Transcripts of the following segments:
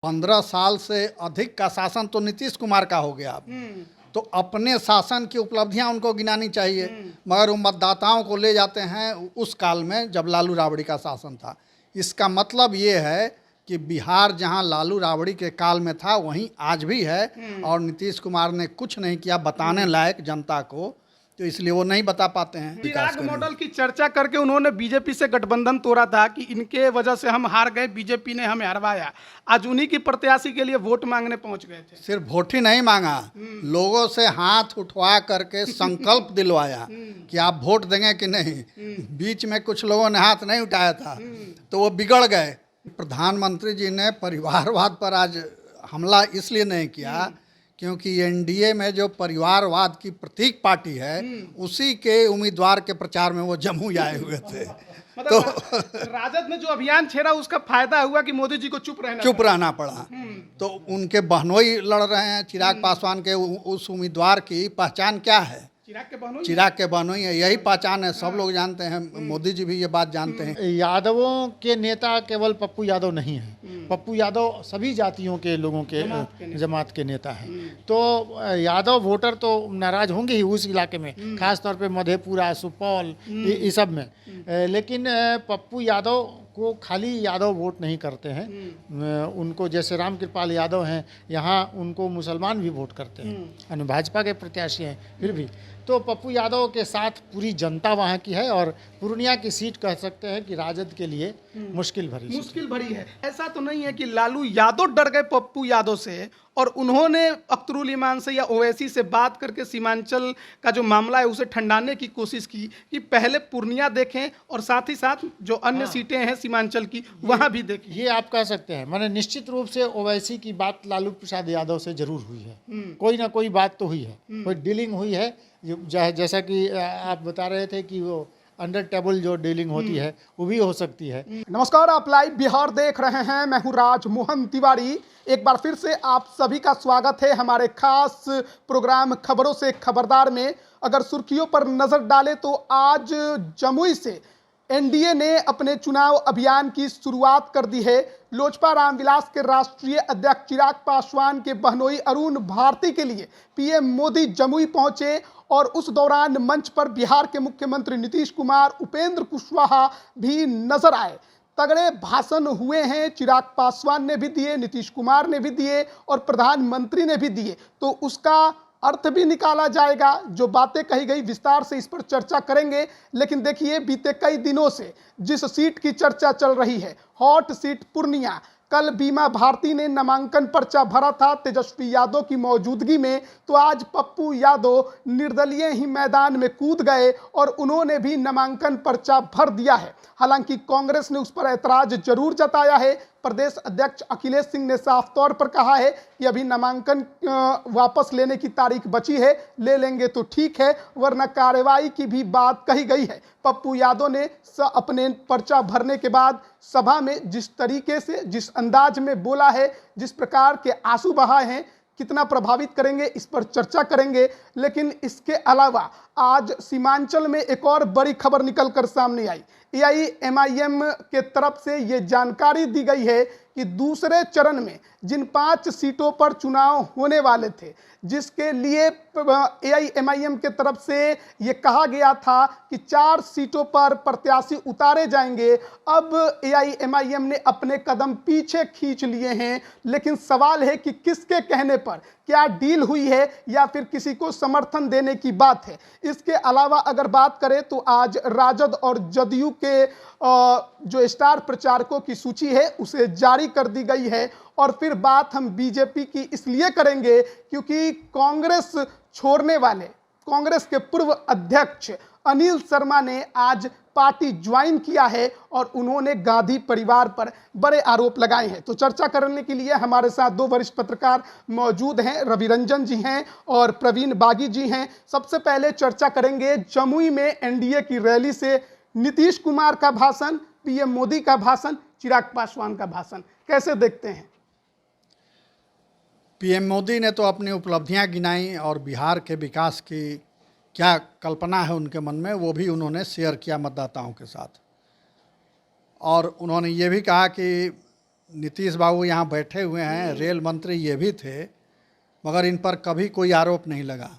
15 साल से अधिक का शासन तो नीतीश कुमार का हो गया अब। तो अपने शासन की उपलब्धियां उनको गिनानी चाहिए, मगर वो मतदाताओं को ले जाते हैं उस काल में जब लालू राबड़ी का शासन था। इसका मतलब ये है कि बिहार जहां लालू राबड़ी के काल में था वहीं आज भी है, और नीतीश कुमार ने कुछ नहीं किया बताने लायक जनता को, तो इसलिए वो नहीं बता पाते हैं। चिराग मॉडल की चर्चा करके उन्होंने बीजेपी से गठबंधन तोड़ा था कि इनके वजह से हम हार गए, बीजेपी ने हमें हरवाया। आज उन्हीं की प्रत्याशी के लिए वोट मांगने पहुंच गए थे। सिर्फ वोट ही नहीं मांगा, लोगों से हाथ उठवा करके संकल्प दिलवाया कि आप वोट देंगे कि नहीं। बीच में कुछ लोगों ने हाथ नहीं उठाया था तो वो बिगड़ गए। प्रधानमंत्री जी ने परिवारवाद पर आज हमला इसलिए नहीं किया क्योंकि एनडीए में जो परिवारवाद की प्रतीक पार्टी है उसी के उम्मीदवार के प्रचार में वो जम्मू आए हुए थे। तो राजद ने जो अभियान छेड़ा उसका फायदा हुआ कि मोदी जी को चुप रहना पड़ा। तो उनके बहनोई लड़ रहे हैं चिराग पासवान के, उस उम्मीदवार की पहचान क्या है? चिराग के बहनोई है, यही पहचान है। सब लोग जानते हैं, मोदी जी भी ये बात जानते हैं। यादवों के नेता केवल पप्पू यादव नहीं है, पप्पू यादव सभी जातियों के लोगों के जमात के नेता हैं। तो यादव वोटर तो नाराज होंगे ही उस इलाके में, खास तौर पे मधेपुरा, सुपौल, ये सब में। लेकिन पप्पू यादव को खाली यादव वोट नहीं करते हैं, उनको जैसे राम कृपाल यादव हैं यहाँ, उनको मुसलमान भी वोट करते हैं, यानी भाजपा के प्रत्याशी हैं फिर भी। तो पप्पू यादव के साथ पूरी जनता वहाँ की है, और पूर्णिया की सीट कह सकते हैं कि राजद के लिए मुश्किल भरी है। ऐसा तो नहीं है कि लालू यादव डर गए पप्पू यादव से और उन्होंने अख्तरुल ईमान से या ओवैसी से बात करके सीमांचल का जो मामला है उसे ठंडाने की कोशिश की कि पहले पूर्णिया देखें और साथ ही साथ जो अन्य सीटें हैं सीमांचल की वहां भी देखें। ये आप कह सकते हैं, मैंने निश्चित रूप से ओवैसी की बात लालू प्रसाद यादव से जरूर हुई है, कोई ना कोई बात तो हुई है, कोई डीलिंग हुई है। जैसा कि आप बता रहे थे कि वो अंडर टेबल जो डीलिंग होती है वो भी हो सकती है। नमस्कार, आप लाइव बिहार देख रहे हैं, मैं हूं राजमोहन तिवारी। एक बार फिर से आप सभी का स्वागत है हमारे खास प्रोग्राम खबरों से खबरदार में। अगर सुर्खियों पर नजर डालें तो आज जमुई से एनडीए ने अपने चुनाव अभियान की शुरुआत कर दी है। लोजपा रामविलास के राष्ट्रीय अध्यक्ष चिराग पासवान के बहनोई अरुण भारती के लिए पीएम मोदी जमुई पहुंचे और उस दौरान मंच पर बिहार के मुख्यमंत्री नीतीश कुमार, उपेंद्र कुशवाहा भी नजर आए। तगड़े भाषण हुए हैं, चिराग पासवान ने भी दिए, नीतीश कुमार ने भी दिए और प्रधानमंत्री ने भी दिए। तो उसका अर्थ भी निकाला जाएगा, जो बातें कही गई विस्तार से इस पर चर्चा करेंगे। लेकिन देखिए, बीते कई दिनों से जिस सीट की चर्चा चल रही है, हॉट सीट पूर्णिया, कल बीमा भारती ने नामांकन पर्चा भरा था तेजस्वी यादव की मौजूदगी में, तो आज पप्पू यादव निर्दलीय ही मैदान में कूद गए और उन्होंने भी नामांकन पर्चा भर दिया है। हालांकि कांग्रेस ने उस पर ऐतराज जरूर जताया है। प्रदेश अध्यक्ष अखिलेश सिंह ने साफ तौर पर कहा है कि अभी नामांकन वापस लेने की तारीख बची है, ले लेंगे तो ठीक है, वरना कार्रवाई की भी बात कही गई है। पप्पू यादव ने अपने पर्चा भरने के बाद सभा में जिस तरीके से, जिस अंदाज में बोला है, जिस प्रकार के आंसू बहाए हैं, कितना प्रभावित करेंगे इस पर चर्चा करेंगे। लेकिन इसके अलावा आज सीमांचल में एक और बड़ी खबर निकलकर सामने आई। एआईएमआईएम के तरफ से ये जानकारी दी गई है कि दूसरे चरण में जिन 5 सीटों पर चुनाव होने वाले थे, जिसके लिए एआईएमआईएम के तरफ से ये कहा गया था कि 4 सीटों पर प्रत्याशी उतारे जाएंगे, अब एआईएमआईएम ने अपने कदम पीछे खींच लिए हैं। लेकिन सवाल है कि किसके कहने पर, क्या डील हुई है या फिर किसी को समर्थन देने की बात है। इसके अलावा अगर बात करें तो आज राजद और जदयू के जो स्टार प्रचारकों की सूची है उसे जारी कर दी गई है। और फिर बात हम बीजेपी की इसलिए करेंगे क्योंकि कांग्रेस छोड़ने वाले कांग्रेस के पूर्व अध्यक्ष अनिल शर्मा ने आज पार्टी ज्वाइन किया है और उन्होंने गांधी परिवार पर बड़े आरोप लगाए हैं। तो चर्चा करने के लिए हमारे साथ 2 वरिष्ठ पत्रकार मौजूद हैं, रवि रंजन जी हैं और प्रवीण बागी जी हैं। सबसे पहले चर्चा करेंगे जमुई में एनडीए की रैली से नीतीश कुमार का भाषण, पीएम मोदी का भाषण, चिराग पासवान का भाषण, कैसे देखते हैं? पीएम मोदी ने तो अपनी उपलब्धियां गिनाई और बिहार के विकास की क्या कल्पना है उनके मन में वो भी उन्होंने शेयर किया मतदाताओं के साथ। और उन्होंने ये भी कहा कि नीतीश बाबू यहाँ बैठे हुए हैं, रेल मंत्री ये भी थे, मगर इन पर कभी कोई आरोप नहीं लगा।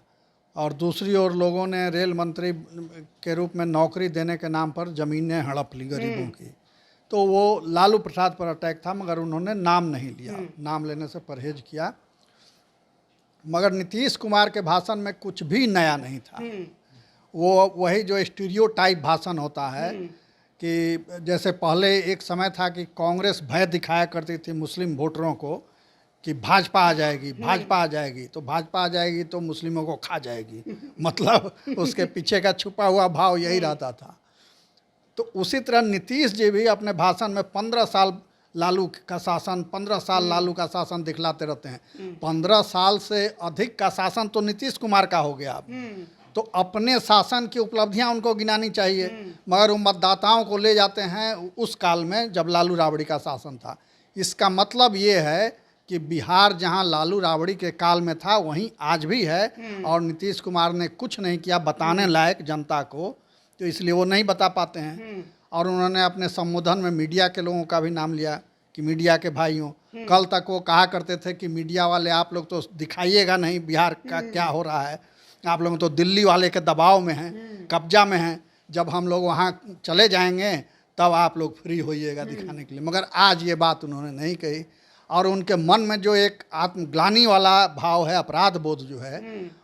और दूसरी ओर लोगों ने रेल मंत्री के रूप में नौकरी देने के नाम पर ज़मीनें हड़प ली गरीबों की। तो वो लालू प्रसाद पर अटैक था, मगर उन्होंने नाम नहीं लिया, नाम लेने से परहेज किया। मगर नीतीश कुमार के भाषण में कुछ भी नया नहीं था। वो वही जो स्टीरियोटाइप भाषण होता है कि जैसे पहले एक समय था कि कांग्रेस भय दिखाया करती थी मुस्लिम वोटरों को कि भाजपा आ जाएगी, भाजपा आ जाएगी, तो भाजपा आ जाएगी तो मुस्लिमों को खा जाएगी। मतलब उसके पीछे का छुपा हुआ भाव यही रहता था। तो उसी तरह नीतीश जी भी अपने भाषण में 15 साल लालू का शासन, 15 साल लालू का शासन दिखलाते रहते हैं। 15 साल से अधिक का शासन तो नीतीश कुमार का हो गया अब। तो अपने शासन की उपलब्धियां उनको गिनानी चाहिए, मगर वो मतदाताओं को ले जाते हैं उस काल में जब लालू राबड़ी का शासन था। इसका मतलब ये है कि बिहार जहां लालू राबड़ी के काल में था वहीं आज भी है, और नीतीश कुमार ने कुछ नहीं किया बताने लायक जनता को, तो इसलिए वो नहीं बता पाते हैं। और उन्होंने अपने संबोधन में मीडिया के लोगों का भी नाम लिया कि मीडिया के भाइयों, कल तक वो कहा करते थे कि मीडिया वाले आप लोग तो दिखाइएगा नहीं बिहार का क्या हो रहा है, आप लोग तो दिल्ली वाले के दबाव में हैं, कब्जा में हैं, जब हम लोग वहाँ चले जाएंगे तब आप लोग फ्री होइएगा दिखाने के लिए। मगर आज ये बात उन्होंने नहीं कही, और उनके मन में जो एक आत्मग्लानि वाला भाव है, अपराध बोध जो है,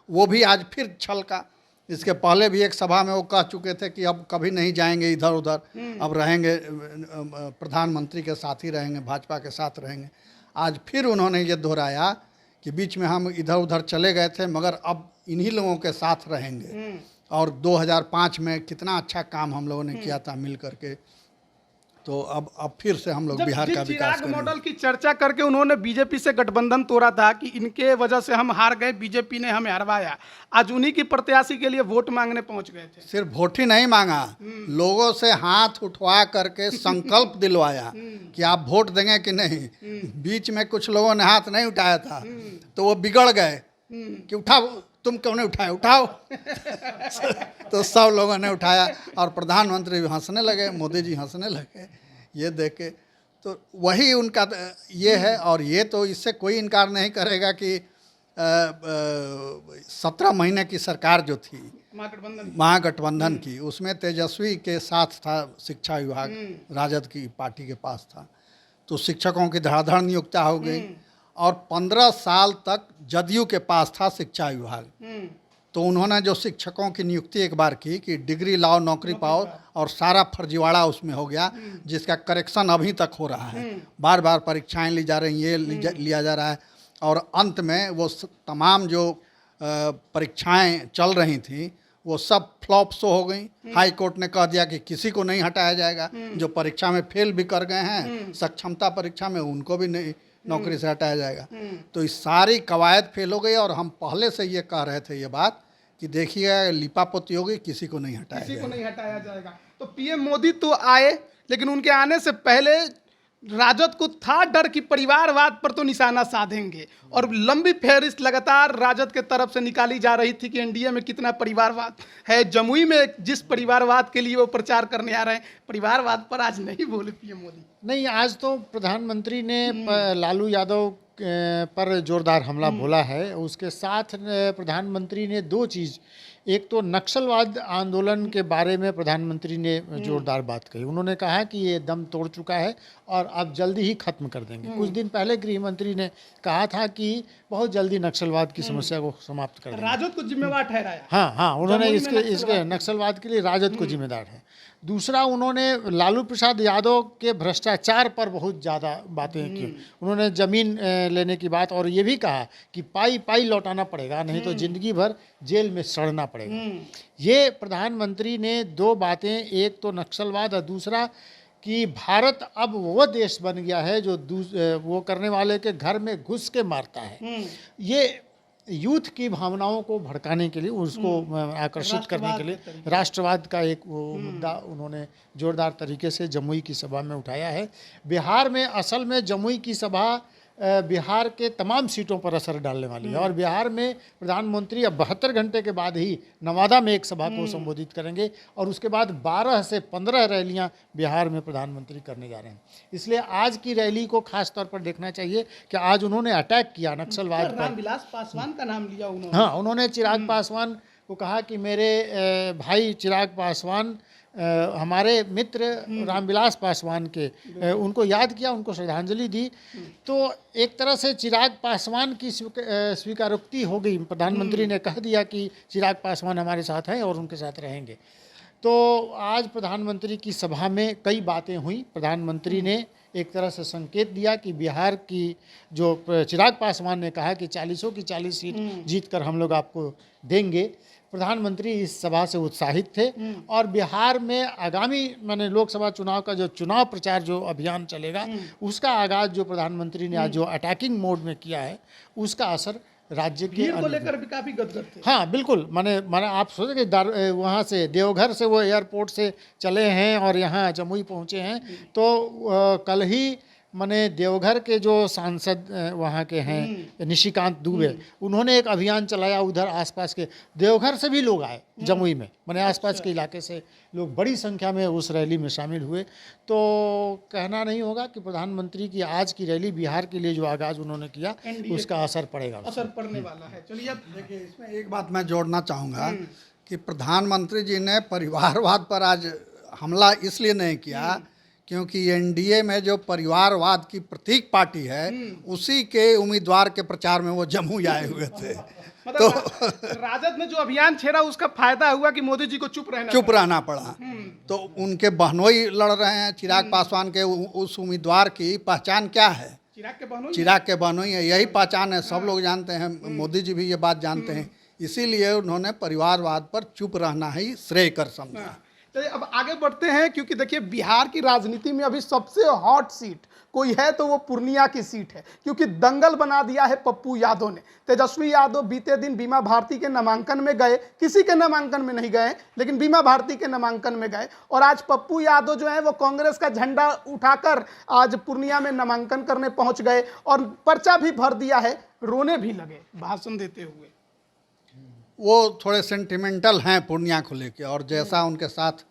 वो भी आज फिर छलका। इसके पहले भी एक सभा में वो कह चुके थे कि अब कभी नहीं जाएंगे इधर उधर, अब रहेंगे प्रधानमंत्री के साथ ही रहेंगे, भाजपा के साथ रहेंगे। आज फिर उन्होंने ये दोहराया कि बीच में हम इधर उधर चले गए थे मगर अब इन्हीं लोगों के साथ रहेंगे। और 2005 में कितना अच्छा काम हम लोगों ने किया था मिल करके, तो अब फिर से हम लोग बिहार का विकास करेंगे। मॉडल की चर्चा करके उन्होंने बीजेपी से गठबंधन तोड़ा था कि इनके वजह से हम हार गए, बीजेपी ने हमें हरवाया। आज उन्हीं की प्रत्याशी के लिए वोट मांगने पहुंच गए थे। सिर्फ वोट ही नहीं मांगा, लोगों से हाथ उठवा करके संकल्प दिलवाया कि आप वोट देंगे कि नहीं। बीच में कुछ लोगों ने हाथ नहीं उठाया था तो वो बिगड़ गए कि उठाओ, तुम क्यों नहीं उठाए, उठाओ। तो सब लोगों ने उठाया और प्रधानमंत्री भी हंसने लगे, मोदी जी हंसने लगे ये देख के। तो वही उनका ये है। और ये तो इससे कोई इनकार नहीं करेगा कि 17 महीने की सरकार जो थी महागठबंधन की, उसमें तेजस्वी के साथ था शिक्षा विभाग, राजद की पार्टी के पास था। तो शिक्षकों की धड़ाधड़ नियुक्तियाँ हो गई और 15 साल तक जदयू के पास था शिक्षा विभाग। तो उन्होंने जो शिक्षकों की नियुक्ति एक बार की कि डिग्री लाओ नौकरी पाओ, और सारा फर्जीवाड़ा उसमें हो गया जिसका करेक्शन अभी तक हो रहा है। बार बार परीक्षाएं ली जा रही, ये लिया जा रहा है, और अंत में वो तमाम जो परीक्षाएं चल रही थी वो सब फ्लॉप शो हो गई। हाई कोर्ट ने कह दिया कि किसी को नहीं हटाया जाएगा, जो परीक्षा में फेल भी कर गए हैं सक्षमता परीक्षा में उनको भी नहीं नौकरी से हटाया जाएगा। तो इस सारी कवायद फेल हो गई। और हम पहले से ये कह रहे थे ये बात कि देखिए लिपापोती होगी, किसी को नहीं हटाया जाएगा। तो पीएम मोदी तो आए, लेकिन उनके आने से पहले राजद को था डर कि परिवारवाद पर तो निशाना साधेंगे, और लंबी फहरिस्त लगातार राजद के तरफ से निकाली जा रही थी कि एनडीए में कितना परिवारवाद है। जमुई में जिस परिवारवाद के लिए वो प्रचार करने आ रहे हैं, परिवारवाद पर आज नहीं बोले पीएम मोदी। नहीं, आज तो प्रधानमंत्री ने लालू यादव पर जोरदार हमला बोला है। उसके साथ प्रधानमंत्री ने दो चीज़, एक तो नक्सलवाद आंदोलन के बारे में प्रधानमंत्री ने जोरदार बात कही। उन्होंने कहा कि ये दम तोड़ चुका है और अब जल्दी ही खत्म कर देंगे। कुछ दिन पहले गृह मंत्री ने कहा था कि बहुत जल्दी नक्सलवाद की समस्या को समाप्त कर देंगे। राजद को जिम्मेवार ठहराया। हाँ, उन्होंने इसके नक्सलवाद के लिए राजद को जिम्मेदार है। दूसरा, उन्होंने लालू प्रसाद यादव के भ्रष्टाचार पर बहुत ज़्यादा बातें की। उन्होंने ज़मीन लेने की बात, और ये भी कहा कि पाई पाई लौटाना पड़ेगा, नहीं तो ज़िंदगी भर जेल में सड़ना पड़ेगा। ये प्रधानमंत्री ने दो बातें, एक तो नक्सलवाद और दूसरा कि भारत अब वो देश बन गया है जो वो करने वाले के घर में घुस के मारता है। ये यूथ की भावनाओं को भड़काने के लिए, उसको आकर्षित करने के लिए राष्ट्रवाद का एक वो मुद्दा उन्होंने जोरदार तरीके से जमुई की सभा में उठाया है। बिहार में असल में जमुई की सभा बिहार के तमाम सीटों पर असर डालने वाली है। और बिहार में प्रधानमंत्री अब 72 घंटे के बाद ही नवादा में एक सभा को संबोधित करेंगे और उसके बाद 12 से 15 रैलियां बिहार में प्रधानमंत्री करने जा रहे हैं। इसलिए आज की रैली को खास तौर पर देखना चाहिए कि आज उन्होंने अटैक किया नक्सलवाद पर। रामविलास पासवान का नाम लिया उन्होंने। हाँ, उन्होंने चिराग पासवान को कहा कि मेरे भाई चिराग पासवान हमारे मित्र रामविलास पासवान के उनको याद किया, उनको श्रद्धांजलि दी। तो एक तरह से चिराग पासवान की स्वीकारोक्ति हो गई। प्रधानमंत्री ने कह दिया कि चिराग पासवान हमारे साथ हैं और उनके साथ रहेंगे। तो आज प्रधानमंत्री की सभा में कई बातें हुई। प्रधानमंत्री ने एक तरह से संकेत दिया कि बिहार की जो चिराग पासवान ने कहा कि 40 की 40 सीट जीत कर हम लोग आपको देंगे। प्रधानमंत्री इस सभा से उत्साहित थे और बिहार में आगामी माने लोकसभा चुनाव का जो चुनाव प्रचार जो अभियान चलेगा उसका आगाज जो प्रधानमंत्री ने आज जो अटैकिंग मोड में किया है उसका असर राज्य के भीड़ को लेकर भी काफी गदगद थे। हाँ बिल्कुल, माने आप सोचे कि वहाँ से देवघर से वो एयरपोर्ट से चले हैं और यहाँ जमुई पहुँचे हैं। तो कल ही माने देवघर के जो सांसद वहाँ के हैं निशिकांत दुबे, उन्होंने एक अभियान चलाया। उधर आसपास के देवघर से भी लोग आए जमुई में, माने आसपास के इलाके से लोग बड़ी संख्या में उस रैली में शामिल हुए। तो कहना नहीं होगा कि प्रधानमंत्री की आज की रैली बिहार के लिए जो आगाज उन्होंने किया उसका असर पड़ेगा, असर पड़ने वाला है। चलिए अब देखिए, इसमें एक बात मैं जोड़ना चाहूँगा कि प्रधानमंत्री जी ने परिवारवाद पर आज हमला इसलिए नहीं किया क्योंकि एनडीए में जो परिवारवाद की प्रतीक पार्टी है उसी के उम्मीदवार के प्रचार में वो जम्मू आए हुए थे। मतलब राजद में जो अभियान छेड़ा उसका फायदा हुआ कि मोदी जी को चुप रहना पड़ा। तो उनके बहनोई लड़ रहे हैं। चिराग पासवान के उस उम्मीदवार की पहचान क्या है? चिराग के बहनोई है, यही पहचान है। सब लोग जानते हैं, मोदी जी भी ये बात जानते हैं। इसीलिए उन्होंने परिवारवाद पर चुप रहना ही श्रेय कर समझा। तो अब आगे बढ़ते हैं, क्योंकि देखिए बिहार की राजनीति में अभी सबसे हॉट सीट कोई है तो वो पूर्णिया की सीट है, क्योंकि दंगल बना दिया है पप्पू यादव ने। तेजस्वी यादव बीते दिन बीमा भारती के नामांकन में गए, किसी के नामांकन में नहीं गए लेकिन बीमा भारती के नामांकन में गए, और आज पप्पू यादव जो है वो कांग्रेस का झंडा उठाकर आज पूर्णिया में नामांकन करने पहुंच गए और पर्चा भी भर दिया है। रोने भी लगे भाषण देते हुए। वो थोड़े सेंटिमेंटल हैं पूर्णिया को लेके, और जैसा उनके साथ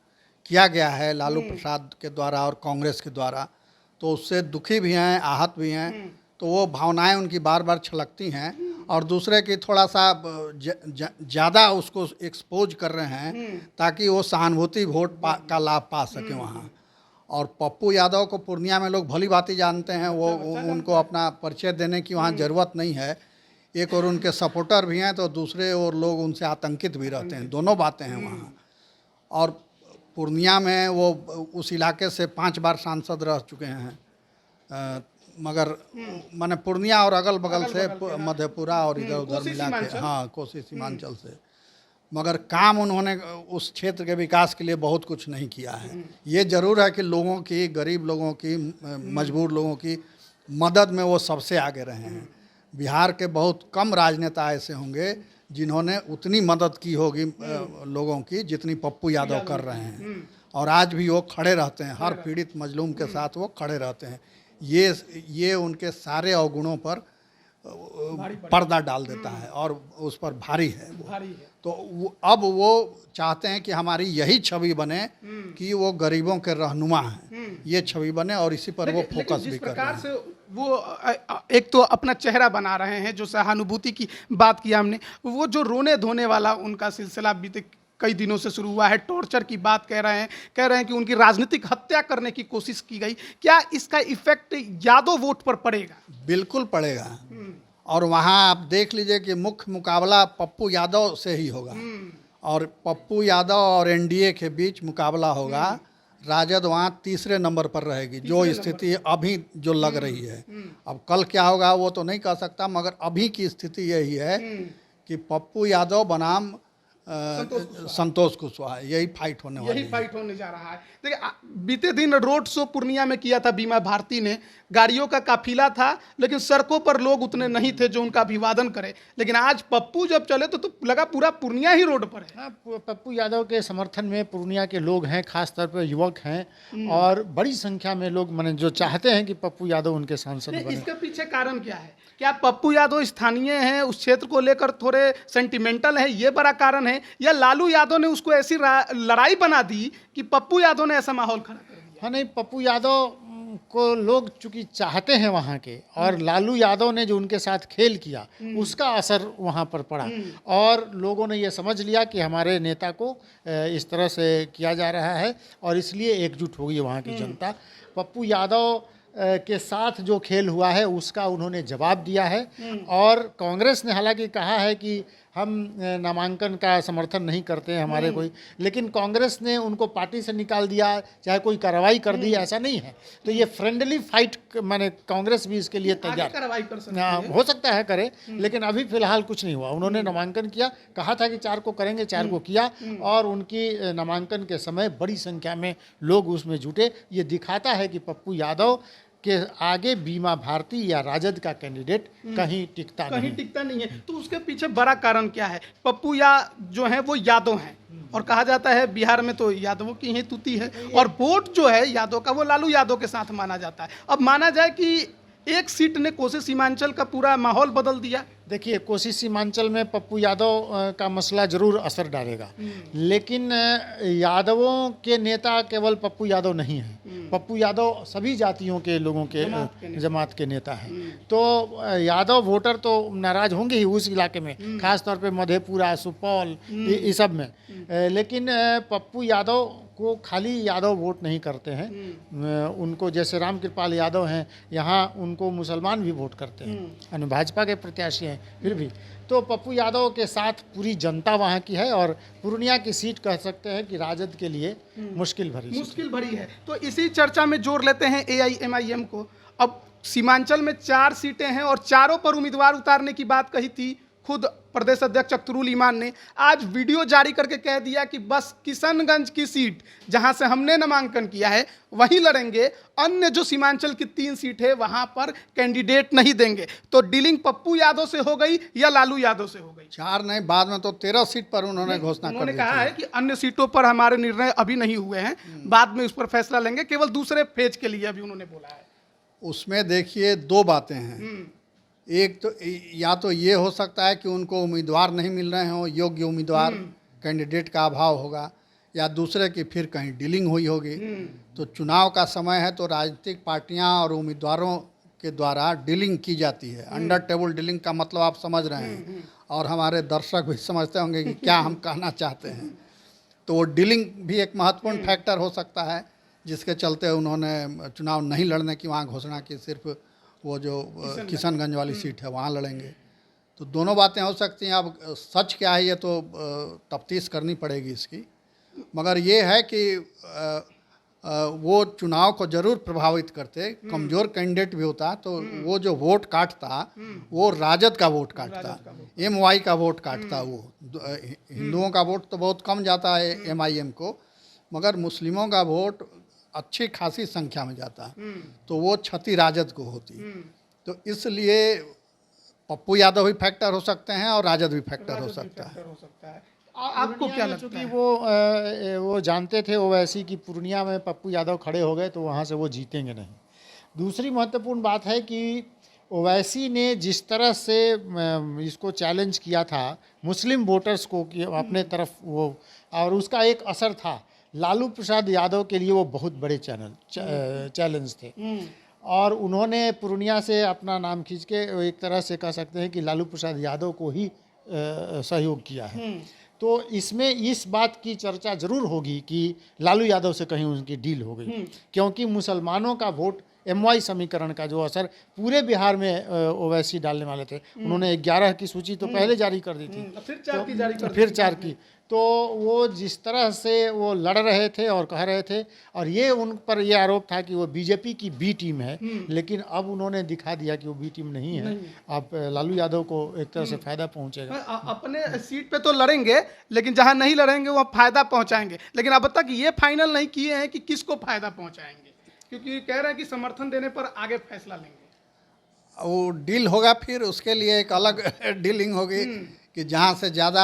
किया गया है लालू प्रसाद के द्वारा और कांग्रेस के द्वारा, तो उससे दुखी भी हैं, आहत भी हैं। तो वो भावनाएं उनकी बार बार छलकती हैं और दूसरे की थोड़ा सा ज़्यादा उसको एक्सपोज कर रहे हैं ताकि वो सहानुभूति वोट का लाभ पा सके वहाँ। और पप्पू यादव को पूर्णिया में लोग भली भांति जानते हैं। वो उनको अपना परिचय देने की वहाँ ज़रूरत नहीं है। एक और उनके सपोर्टर भी हैं तो दूसरे और लोग उनसे आतंकित भी रहते हैं। दोनों बातें हैं वहाँ। और पूर्णिया में वो उस इलाके से 5 बार सांसद रह चुके हैं। मगर माने पूर्णिया और अगल बगल से मधेपुरा और इधर उधर मिला के, हाँ, कोसी सीमांचल से। मगर काम उन्होंने उस क्षेत्र के विकास के लिए बहुत कुछ नहीं किया है। ये ज़रूर है कि लोगों की, गरीब लोगों की, मजबूर लोगों की मदद में वो सबसे आगे रहे हैं। बिहार के बहुत कम राजनेता ऐसे होंगे जिन्होंने उतनी मदद की होगी लोगों की जितनी पप्पू यादव कर रहे हैं। और आज भी वो खड़े रहते हैं, हर पीड़ित मजलूम के साथ वो खड़े रहते हैं। ये उनके सारे अवगुणों पर पर्दा डाल देता है और उस पर भारी है। तो अब वो चाहते हैं कि हमारी यही छवि बने कि वो गरीबों के रहनुमा हैं, ये छवि बने, और इसी पर वो फोकस भी कर रहे हैं। वो एक तो अपना चेहरा बना रहे हैं, जो सहानुभूति की बात किया हमने, वो जो रोने धोने वाला उनका सिलसिला बीते कई दिनों से शुरू हुआ है। टॉर्चर की बात कह रहे हैं कि उनकी राजनीतिक हत्या करने की कोशिश की गई। क्या इसका इफेक्ट यादव वोट पर पड़ेगा? बिल्कुल पड़ेगा। और वहाँ आप देख लीजिए कि मुख्य मुकाबला पप्पू यादव से ही होगा, और पप्पू यादव और एनडीए के बीच मुकाबला होगा। राजद वहाँ तीसरे नंबर पर रहेगी, जो स्थिति अभी जो लग रही है। अब कल क्या होगा वो तो नहीं कह सकता, मगर अभी की स्थिति यही है कि पप्पू यादव बनाम संतोष कुशवाहा, यही फाइट होने वाली यही है। फाइट होने जा रहा है। देखिए बीते दिन रोड शो पूर्णिया में किया था बीमा भारती ने, गाड़ियों का काफिला था लेकिन सड़कों पर लोग उतने नहीं थे जो उनका अभिवादन करे, लेकिन आज पप्पू जब चले तो लगा पूरा पूर्णिया ही रोड पर है। हाँ, पप्पू यादव के समर्थन में पूर्णिया के लोग हैं, खास तौर पर युवक हैं और बड़ी संख्या में लोग माने जो चाहते हैं कि पप्पू यादव उनके सांसद नहीं, बने। इसके पीछे कारण क्या है? क्या पप्पू यादव स्थानीय हैं, उस क्षेत्र को लेकर थोड़े सेंटिमेंटल है, ये बड़ा कारण है, या लालू यादव ने उसको ऐसी लड़ाई बना दी कि पप्पू यादव ने ऐसा माहौल खड़ा कर दिया? हाँ नहीं, पप्पू यादव को लोग चूंकि चाहते हैं वहाँ के, और लालू यादव ने जो उनके साथ खेल किया उसका असर वहाँ पर पड़ा और लोगों ने ये समझ लिया कि हमारे नेता को इस तरह से किया जा रहा है और इसलिए एकजुट हो गई वहाँ की जनता। पप्पू यादव के साथ जो खेल हुआ है उसका उन्होंने जवाब दिया है और कांग्रेस ने हालांकि कहा है कि हम नामांकन का समर्थन नहीं करते हैं हमारे कोई, लेकिन कांग्रेस ने उनको पार्टी से निकाल दिया, चाहे कोई कार्रवाई कर दी, ऐसा नहीं है। तो ये फ्रेंडली फाइट माने कांग्रेस भी इसके लिए आगे तैयार कार्रवाई कर सकते हाँ, हैं। हो सकता है करे, लेकिन अभी फिलहाल कुछ नहीं हुआ। उन्होंने नामांकन किया, कहा था कि 4 को करेंगे, 4 को किया और उनकी नामांकन के समय बड़ी संख्या में लोग उसमें जुटे। ये दिखाता है कि पप्पू यादव के आगे बीमा भारती या राजद का कैंडिडेट कहीं टिकता कहीं नहीं। टिकता नहीं है। तो उसके पीछे बड़ा कारण क्या है? पप्पू या जो है वो यादव हैं और कहा जाता है बिहार में तो यादवों की ही तूती है और वोट जो है यादव का वो लालू यादव के साथ माना जाता है। अब माना जाए कि एक सीट ने कोसी सीमांचल का पूरा माहौल बदल दिया। देखिए, कोसी सीमांचल में पप्पू यादव का मसला जरूर असर डालेगा, लेकिन यादवों के नेता केवल पप्पू यादव नहीं हैं। पप्पू यादव सभी जातियों के लोगों के जमात के नेता हैं। तो यादव वोटर तो नाराज होंगे ही उस इलाके में, खास तौर पे मधेपुरा, सुपौल, इस सब में। लेकिन पप्पू यादव को खाली यादव वोट नहीं करते हैं, उनको जैसे राम कृपाल यादव हैं यहाँ उनको मुसलमान भी वोट करते हैं, यानी भाजपा के प्रत्याशी हैं फिर भी। तो पप्पू यादव के साथ पूरी जनता वहाँ की है और पूर्णिया की सीट कह सकते हैं कि राजद के लिए मुश्किल भरी है। तो इसी चर्चा में जोड़ लेते हैं AIMIM को। अब सीमांचल में 4 सीटें हैं और चारों पर उम्मीदवार उतारने की बात कही थी खुद प्रदेश अध्यक्ष अख्तरुल ईमान ने। आज वीडियो जारी करके कह दिया कि बस किशनगंज की सीट जहां से हमने नामांकन किया है वहीं लड़ेंगे, अन्य जो सीमांचल की 3 सीट है वहां पर कैंडिडेट नहीं देंगे। तो डीलिंग पप्पू यादव से हो गई या लालू यादव से हो गई? 4 नहीं, बाद में तो 13 सीट पर उन्होंने घोषणा कर उन्होंने दी कहा थी। है कि अन्य सीटों पर हमारे निर्णय अभी नहीं हुए हैं, बाद में उस पर फैसला लेंगे, केवल दूसरे फेज के लिए अभी उन्होंने बोला है। उसमें देखिए 2 बातें हैं। एक तो या तो ये हो सकता है कि उनको उम्मीदवार नहीं मिल रहे हों, योग्य उम्मीदवार, कैंडिडेट का अभाव होगा, या दूसरे की फिर कहीं डीलिंग हुई होगी। तो चुनाव का समय है तो राजनीतिक पार्टियां और उम्मीदवारों के द्वारा डीलिंग की जाती है। अंडर टेबल डीलिंग का मतलब आप समझ रहे हैं और हमारे दर्शक भी समझते होंगे कि क्या हम कहना चाहते हैं। तो वो डीलिंग भी एक महत्वपूर्ण फैक्टर हो सकता है जिसके चलते उन्होंने चुनाव नहीं लड़ने की वहाँ घोषणा की, सिर्फ वो जो किशनगंज वाली सीट है वहाँ लड़ेंगे। तो दोनों बातें हो सकती हैं। अब सच क्या है ये तो तफ्तीश करनी पड़ेगी इसकी, मगर ये है कि वो चुनाव को ज़रूर प्रभावित करते। कमज़ोर कैंडिडेट भी होता तो वो जो वोट काटता वो राजद का वोट काटता, MY का वोट काटता। वो हिंदुओं का वोट तो बहुत कम जाता है MIM को, मगर मुस्लिमों का वोट अच्छी खासी संख्या में जाता, तो वो क्षति राजद को होती। तो इसलिए पप्पू यादव भी फैक्टर हो सकते हैं और राजद भी फैक्टर हो सकता है। आपको क्या लगता है? वो जानते थे ओवैसी की पूर्णिया में पप्पू यादव खड़े हो गए तो वहाँ से वो जीतेंगे नहीं। दूसरी महत्वपूर्ण बात है कि ओवैसी ने जिस तरह से इसको चैलेंज किया था मुस्लिम वोटर्स को कि अपने तरफ वो, और उसका एक असर था। लालू प्रसाद यादव के लिए वो बहुत बड़े चैलेंज थे और उन्होंने पूर्णिया से अपना नाम खींच के एक तरह से कह सकते हैं कि लालू प्रसाद यादव को ही सहयोग किया है। तो इसमें इस बात की चर्चा जरूर होगी कि लालू यादव से कहीं उनकी डील हो गई, क्योंकि मुसलमानों का वोट MY समीकरण का जो असर पूरे बिहार में ओवैसी डालने वाले थे। उन्होंने 11 की सूची तो पहले जारी कर दी थी, फिर 4 की जारी कर फिर 4 की। तो वो जिस तरह से वो लड़ रहे थे और कह रहे थे, और ये उन पर ये आरोप था कि वो बीजेपी की बी टीम है, लेकिन अब उन्होंने दिखा दिया कि वो बी टीम नहीं है। अब लालू यादव को एक तरह से फायदा पहुंचेगा। अपने सीट पे तो लड़ेंगे, लेकिन जहां नहीं लड़ेंगे वहां फायदा पहुंचाएंगे। लेकिन अब तक ये फाइनल नहीं किए हैं कि किसको फायदा पहुंचाएंगे, क्योंकि कह रहे हैं कि समर्थन देने पर आगे फैसला लेंगे। वो डील होगा, फिर उसके लिए एक अलग डीलिंग होगी कि जहाँ से ज़्यादा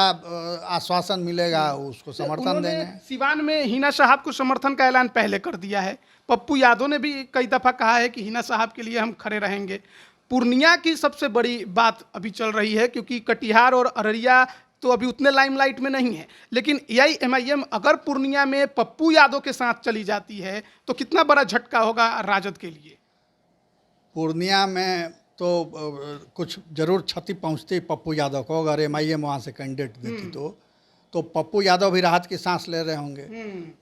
आश्वासन मिलेगा उसको समर्थन उन्होंने देंगे। सिवान में हिना साहब को समर्थन का ऐलान पहले कर दिया है। पप्पू यादव ने भी कई दफा कहा है कि हिना साहब के लिए हम खड़े रहेंगे। पूर्णिया की सबसे बड़ी बात अभी चल रही है, क्योंकि कटिहार और अररिया तो अभी उतने लाइमलाइट में नहीं है, लेकिन AIMIM अगर पूर्णिया में पप्पू यादव के साथ चली जाती है तो कितना बड़ा झटका होगा राजद के लिए। पूर्णिया में तो कुछ जरूर क्षति पहुंचती पप्पू यादव को, अगर MIM वहाँ से कैंडिडेट देती तो पप्पू यादव भी राहत की सांस ले रहे होंगे।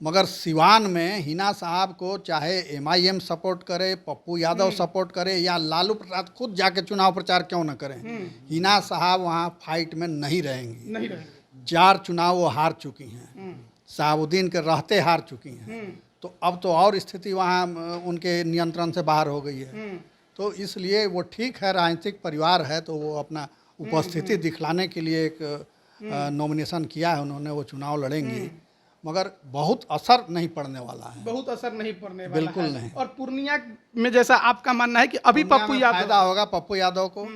मगर सिवान में हिना साहब को चाहे MIM सपोर्ट करे, पप्पू यादव सपोर्ट करे, या लालू प्रसाद खुद जाके चुनाव प्रचार क्यों न करें, हिना साहब वहाँ फाइट में नहीं रहेंगी। 4 चुनाव वो हार चुकी हैं, साहबुद्दीन के रहते हार चुकी हैं, तो अब तो और स्थिति वहाँ उनके नियंत्रण से बाहर हो गई है। तो इसलिए वो ठीक है, राजनीतिक परिवार है तो वो अपना उपस्थिति दिखलाने के लिए एक नॉमिनेशन किया है उन्होंने, वो चुनाव लड़ेंगी, मगर बहुत असर नहीं पड़ने वाला है। बहुत असर नहीं पड़ने वाला बिल्कुल है। नहीं। और पूर्णिया में जैसा आपका मानना है कि अभी पूर्णिया पप्पू में यादव फायदा होगा पप्पू यादव को,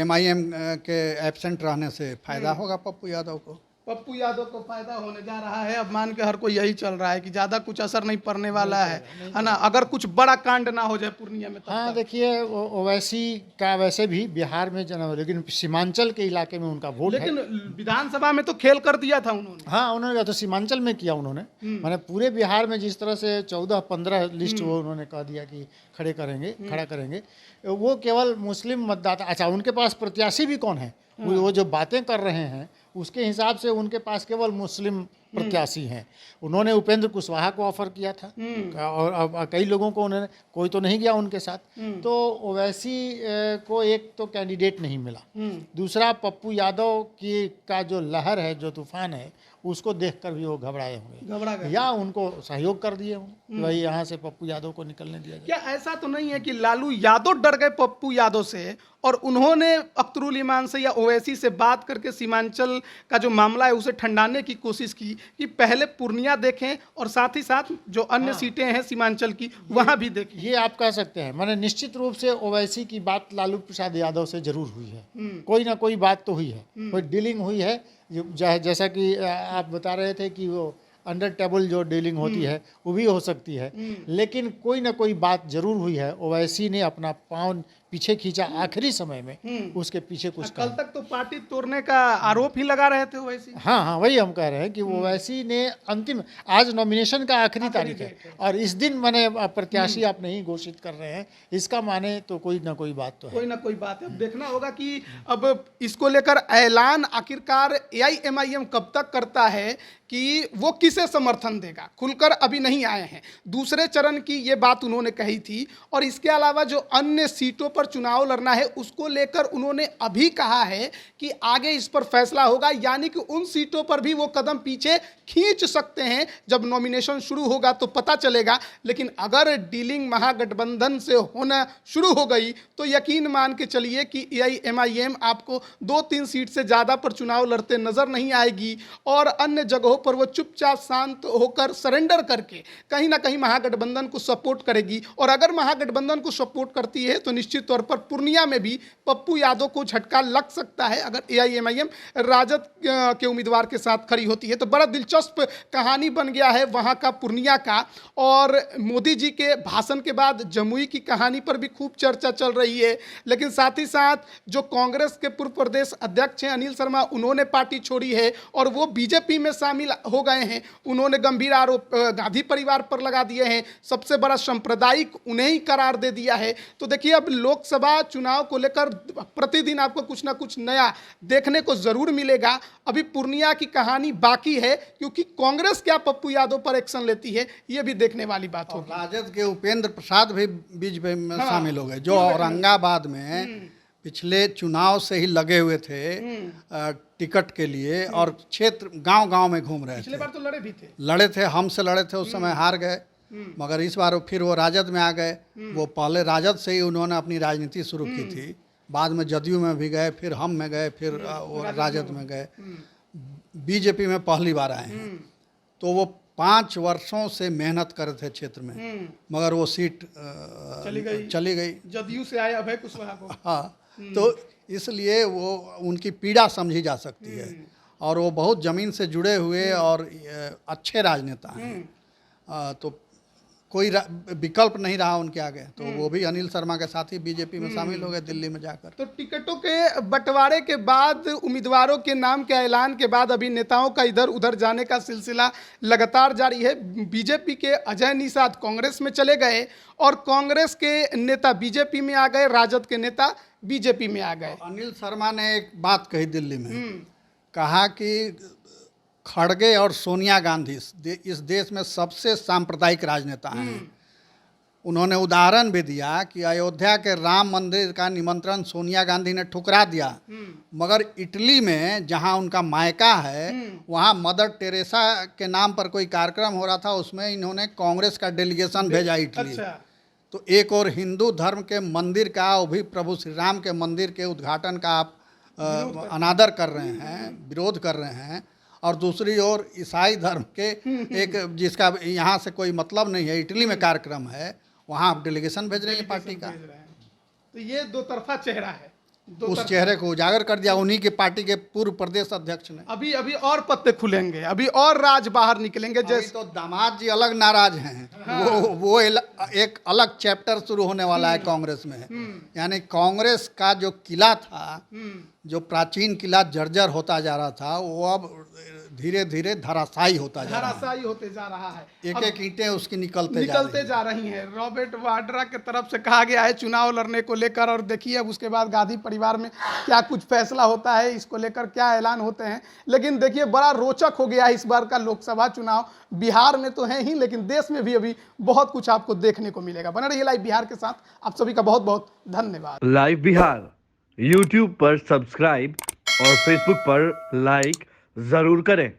MIM के एब्सेंट रहने से फायदा होगा पप्पू यादव को। पप्पू यादव को फायदा होने जा रहा है। अब मान के हर कोई यही चल रहा है कि ज्यादा कुछ असर नहीं पड़ने वाला है ना, अगर कुछ बड़ा कांड ना हो जाए पूर्णिया में। हाँ देखिए, ओवैसी का वैसे भी बिहार में जन्म, लेकिन सीमांचल के इलाके में उनका वोट है। लेकिन विधानसभा में तो खेल कर दिया था उन्होंने। हाँ, उन्होंने तो सीमांचल में किया उन्होंने, माने पूरे बिहार में जिस तरह से 14-15 लिस्ट वो उन्होंने कह दिया कि खड़ा करेंगे, वो केवल मुस्लिम मतदाता। अच्छा, उनके पास प्रत्याशी भी कौन है, वो जो बातें कर रहे हैं उसके हिसाब से उनके पास केवल मुस्लिम प्रत्याशी हैं। उन्होंने उपेंद्र कुशवाहा को ऑफर किया था, और अब कई लोगों को उन्होंने, कोई तो नहीं गया उनके साथ। तो ओवैसी को एक तो कैंडिडेट नहीं मिला, दूसरा पप्पू यादव की का जो लहर है, जो तूफान है, उसको देखकर भी वो घबराए होंगे, या उनको सहयोग कर दिए होंगे भाई यहाँ से पप्पू यादव को निकलने दिया जाए। क्या ऐसा तो नहीं है कि लालू यादव डर गए पप्पू यादव से और उन्होंने अख्तरुल ईमान से या ओवैसी से बात करके सीमांचल का जो मामला है उसे ठंडाने की कोशिश की कि पहले पूर्णिया देखें और साथ ही साथ जो अन्य सीटें हैं सीमांचल की वहां भी देखें। ये आप कह सकते हैं, मैंने निश्चित रूप से ओवैसी की बात लालू प्रसाद यादव से जरूर हुई है, कोई ना कोई बात तो हुई है, कोई डीलिंग हुई है। जैसा कि आप बता रहे थे कि वो अंडर टेबल जो डीलिंग होती है वो भी हो सकती है, लेकिन कोई ना कोई बात जरूर हुई है। ओवैसी ने अपना पाँव पीछे खींचा आखिरी समय में, उसके पीछे कुछ कल तक तो पार्टी तोड़ने का आरोप ही लगा रहे थे ओवैसी। हाँ, वही हम कह रहे हैं कि ओवैसी ने अंतिम, आज नॉमिनेशन का आखिरी तारीख है और इस दिन माने प्रत्याशी आप नहीं घोषित कर रहे हैं, इसका माने तो कोई ना कोई बात तो है, कोई ना कोई बात है। अब देखना होगा कि अब इसको लेकर ऐलान आखिरकार AIMIM कब तक करता है कि वो किसे समर्थन देगा, खुलकर अभी नहीं आए हैं। दूसरे चरण की ये बात उन्होंने कही थी, और इसके अलावा जो अन्य सीटों पर चुनाव लड़ना है उसको लेकर उन्होंने अभी कहा है कि आगे इस पर फैसला होगा, यानी कि उन सीटों पर भी वो कदम पीछे खींच सकते हैं। जब नॉमिनेशन शुरू होगा तो पता चलेगा, लेकिन अगर डीलिंग महागठबंधन से होना शुरू हो गई तो यकीन मान के चलिए कि AIMIM आपको 2-3 सीट से ज़्यादा पर चुनाव लड़ते नजर नहीं आएगी, और अन्य जगहों पर वो चुपचाप शांत होकर सरेंडर करके कहीं ना कहीं महागठबंधन को सपोर्ट करेगी। और अगर महागठबंधन को सपोर्ट करती है तो निश्चित तौर पर पूर्णिया में भी पप्पू यादव को झटका लग सकता है अगर AIMIM राजद के उम्मीदवार के साथ खड़ी होती है। तो बड़ा दिलचस्प कहानी बन गया है वहाँ का पूर्णिया का। और मोदी जी के भाषण के बाद जमुई की कहानी पर भी खूब चर्चा चल रही है, लेकिन साथ ही साथ जो कांग्रेस के पूर्व प्रदेश अध्यक्ष हैं अनिल शर्मा, उन्होंने पार्टी छोड़ी है और वो बीजेपी में शामिल हो गए हैं। उन्होंने गंभीर आरोप गांधी परिवार पर लगा दिए हैं, सबसे बड़ा सांप्रदायिक उन्हें ही करार दे दिया है। तो देखिए अब लोग लोकसभा चुनाव को लेकर प्रतिदिन आपको कुछ ना कुछ नया देखने को जरूर मिलेगा। अभी पूर्णिया की कहानी बाकी है, क्योंकि कांग्रेस क्या पप्पू यादव पर एक्शन लेती है ये भी देखने वाली बात होगी। राजद के उपेंद्र प्रसाद भी बीच में शामिल हो गए, जो औरंगाबाद में पिछले चुनाव से ही लगे हुए थे टिकट के लिए, और क्षेत्र गांव-गांव में घूम रहे थे। पिछले बार तो लड़े भी थे, हमसे लड़े थे, उस समय हार गए, मगर इस बार फिर वो राजद में आ गए। वो पहले राजद से ही उन्होंने अपनी राजनीति शुरू की थी, बाद में जदयू में भी गए, फिर हम में गए, फिर वो राजद में गए, बीजेपी में पहली बार आए हैं। तो वो 5 वर्षों से मेहनत कर रहे थे क्षेत्र में, मगर वो सीट चली गई जदयू से आए अभय कुशवाहा को। हाँ, तो इसलिए वो उनकी पीड़ा समझी जा सकती है, और वो बहुत ज़मीन से जुड़े हुए और अच्छे राजनेता हैं। तो कोई विकल्प नहीं रहा उनके आगे, तो वो भी अनिल शर्मा के साथ ही बीजेपी में शामिल हो गए दिल्ली में जाकर। तो टिकटों के बंटवारे के बाद, उम्मीदवारों के नाम के ऐलान के बाद अभी नेताओं का इधर उधर जाने का सिलसिला लगातार जारी है। बीजेपी के अजय निषाद कांग्रेस में चले गए, और कांग्रेस के नेता बीजेपी में आ गए, राजद के नेता बीजेपी में आ गए। अनिल शर्मा ने एक बात कही दिल्ली में, कहा कि खड़गे और सोनिया गांधी इस देश में सबसे सांप्रदायिक राजनेता हैं। उन्होंने उदाहरण भी दिया कि अयोध्या के राम मंदिर का निमंत्रण सोनिया गांधी ने ठुकरा दिया, मगर इटली में जहां उनका मायका है, वहां मदर टेरेसा के नाम पर कोई कार्यक्रम हो रहा था, उसमें इन्होंने कांग्रेस का डेलीगेशन भेजा इटली। अच्छा। तो एक और हिंदू धर्म के मंदिर का, वो भी प्रभु श्री राम के मंदिर के उद्घाटन का आप अनादर कर रहे हैं, विरोध कर रहे हैं, और दूसरी ओर ईसाई धर्म के एक जिसका यहाँ से कोई मतलब नहीं है, इटली में कार्यक्रम है, वहाँ आप डेलीगेशन भेज रहे हैं पार्टी का। तो ये दो तरफा चेहरा है। उस चेहरे को उजागर कर दिया उन्हीं के पार्टी के पूर्व प्रदेश अध्यक्ष ने। अभी और पत्ते खुलेंगे, अभी और राज बाहर निकलेंगे। जैसे तो दामाद जी अलग नाराज हैं। हाँ। वो एक अलग चैप्टर शुरू होने वाला है कांग्रेस में। यानी कांग्रेस का जो किला था, जो प्राचीन किला जर्जर होता जा रहा था, वो अब धीरे धीरे धराशायी होते जा रहा है। एक एक ईंटें उसकी निकलते जा रही हैं। रॉबर्ट वाड्रा के तरफ से कहा गया है चुनाव लड़ने को लेकर, और देखिए अब उसके बाद गांधी परिवार में क्या कुछ फैसला होता है, इसको लेकर क्या ऐलान होते हैं। लेकिन देखिए बड़ा रोचक हो गया है इस बार का लोकसभा चुनाव। बिहार में तो है ही, लेकिन देश में भी अभी बहुत कुछ आपको देखने को मिलेगा। बने रहिए लाइव बिहार के साथ। आप सभी का बहुत बहुत धन्यवाद। लाइव बिहार YouTube पर सब्सक्राइब और Facebook पर लाइक जरूर करें।